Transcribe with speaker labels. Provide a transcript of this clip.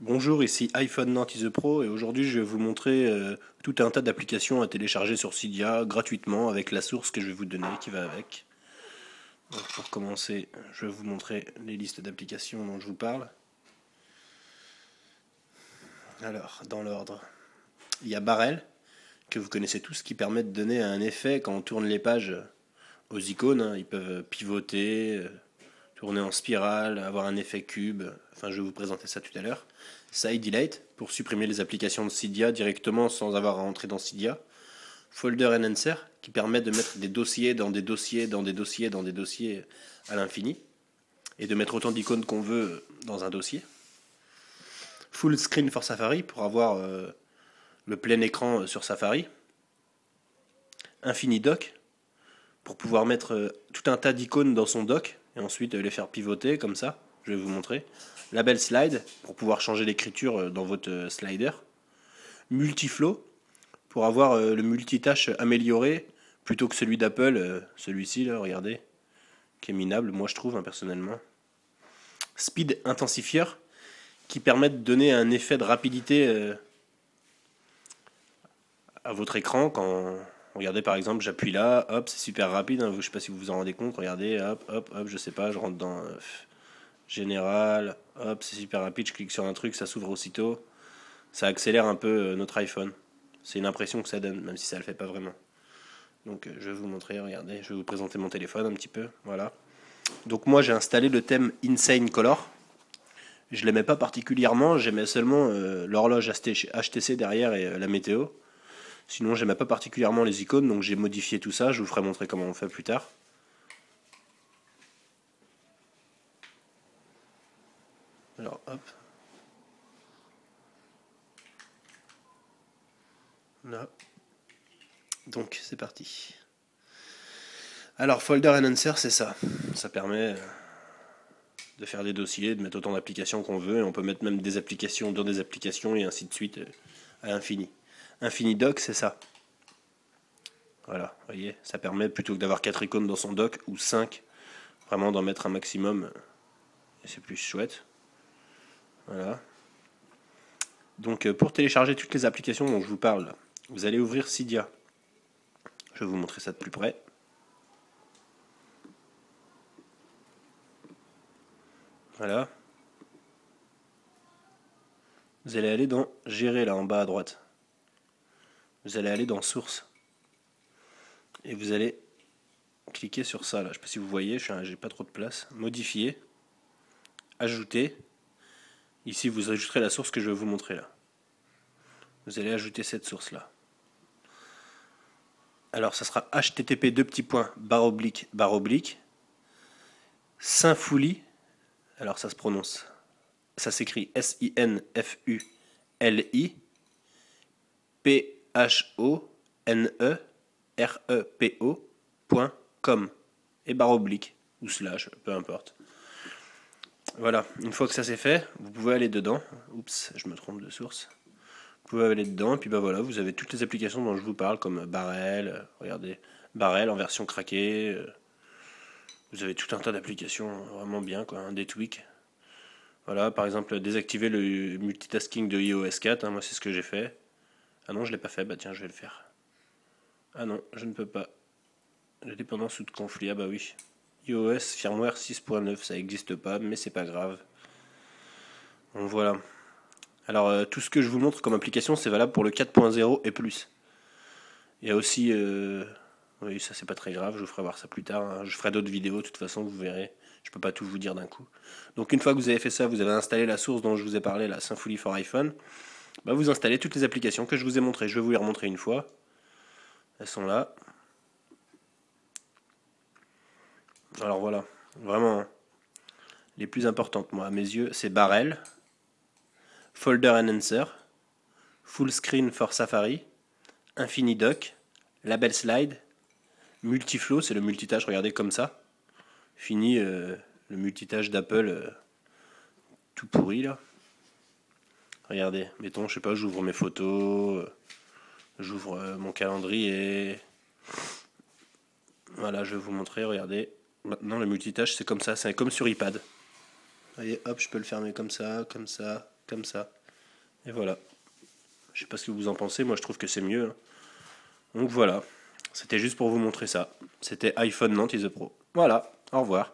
Speaker 1: Bonjour, ici iPhone 90 Pro et aujourd'hui je vais vous montrer tout un tas d'applications à télécharger sur Cydia gratuitement avec la source que je vais vous donner qui va avec. Donc pour commencer, je vais vous montrer les listes d'applications dont je vous parle. Alors, dans l'ordre, il y a Barrel, que vous connaissez tous, qui permet de donner un effet quand on tourne les pages aux icônes. Ils peuvent pivoter, tourner en spirale, avoir un effet cube. Enfin, je vais vous présenter ça tout à l'heure. Side Delete, pour supprimer les applications de Cydia directement sans avoir à entrer dans Cydia. Folder Enhancer, qui permet de mettre des dossiers dans des dossiers, dans des dossiers, dans des dossiers à l'infini. Et de mettre autant d'icônes qu'on veut dans un dossier. Full Screen for Safari, pour avoir le plein écran sur Safari. InfiniDock, pour pouvoir mettre tout un tas d'icônes dans son dock et ensuite les faire pivoter comme ça. Je vais vous montrer. Label Slide, pour pouvoir changer l'écriture dans votre slider. Multiflow, pour avoir le multitâche amélioré plutôt que celui d'Apple, celui-ci là, regardez, qui est minable, moi je trouve, personnellement. Speed Intensifier, qui permet de donner un effet de rapidité à votre écran quand... Regardez par exemple, j'appuie là, hop, c'est super rapide, je sais pas si vous vous en rendez compte, regardez, hop, hop, hop, je sais pas, je rentre dans général, hop, c'est super rapide, je clique sur un truc, ça s'ouvre aussitôt, ça accélère un peu notre iPhone. C'est une impression que ça donne, même si ça le fait pas vraiment. Donc je vais vous montrer, regardez, je vais vous présenter mon téléphone un petit peu, voilà. Donc moi j'ai installé le thème Insane Color. Je l'aimais pas particulièrement, j'aimais seulement l'horloge HTC derrière et la météo. Sinon, j'aimais pas particulièrement les icônes, donc j'ai modifié tout ça. Je vous ferai montrer comment on fait plus tard. Alors, hop. Là. Donc, c'est parti. Alors, Folder Enhancer, c'est ça. Ça permet de faire des dossiers, de mettre autant d'applications qu'on veut. Et on peut mettre même des applications dans des applications et ainsi de suite à l'infini. InfiniDock, c'est ça. Voilà, vous voyez, ça permet plutôt que d'avoir 4 icônes dans son dock ou 5, vraiment d'en mettre un maximum. Et c'est plus chouette. Voilà. Donc pour télécharger toutes les applications dont je vous parle, vous allez ouvrir Cydia. Je vais vous montrer ça de plus près. Voilà. Vous allez aller dans Gérer là en bas à droite. Vous allez aller dans Sources. Et vous allez cliquer sur ça là. Je ne sais pas si vous voyez, j'ai pas trop de place. Modifier. Ajouter. Ici vous ajouterez la source que je vais vous montrer là. Vous allez ajouter cette source là. Alors ça sera http://// Sinfuli. Alors ça se prononce. Ça s'écrit SINFULI PHONEREPO.com et barre oblique ou slash, peu importe. Voilà, une fois que ça c'est fait, vous pouvez aller dedans. Oups, je me trompe de source. Vous pouvez aller dedans et puis bah voilà, vous avez toutes les applications dont je vous parle comme Barrel, regardez, Barrel en version craquée. Vous avez tout un tas d'applications vraiment bien quoi, des tweaks. Voilà, par exemple, désactiver le multitasking de iOS 4, moi c'est ce que j'ai fait. Ah non, je l'ai pas fait, bah tiens, je vais le faire. Ah non, je ne peux pas. La dépendance ou de conflit, ah bah oui. iOS firmware 6.9, ça n'existe pas, mais c'est pas grave. Donc voilà. Alors tout ce que je vous montre comme application, c'est valable pour le 4.0 et plus. Il y a aussi... oui, ça c'est pas très grave, je vous ferai voir ça plus tard. Je ferai d'autres vidéos, de toute façon, vous verrez. Je peux pas tout vous dire d'un coup. Donc une fois que vous avez fait ça, vous avez installé la source dont je vous ai parlé, la Symfony for iPhone. Bah, vous installez toutes les applications que je vous ai montrées. Je vais vous les remontrer une fois. Elles sont là. Alors voilà, vraiment, les plus importantes, moi, à mes yeux, c'est Barrel, Folder Enhancer, Full Screen for Safari, InfiniDock, Label Slide, Multiflow, c'est le multitâche, regardez comme ça. Fini le multitâche d'Apple tout pourri là. Regardez, mettons, je sais pas, j'ouvre mes photos, j'ouvre mon calendrier. Voilà, je vais vous montrer, regardez. Maintenant, le multitâche, c'est comme ça, c'est comme sur iPad. Vous voyez, hop, je peux le fermer comme ça, comme ça. comme ça. Et voilà. Je sais pas ce que vous en pensez, moi je trouve que c'est mieux. Hein. Donc voilà, c'était juste pour vous montrer ça. C'était iPhone Nantes is the Pro. Voilà, au revoir.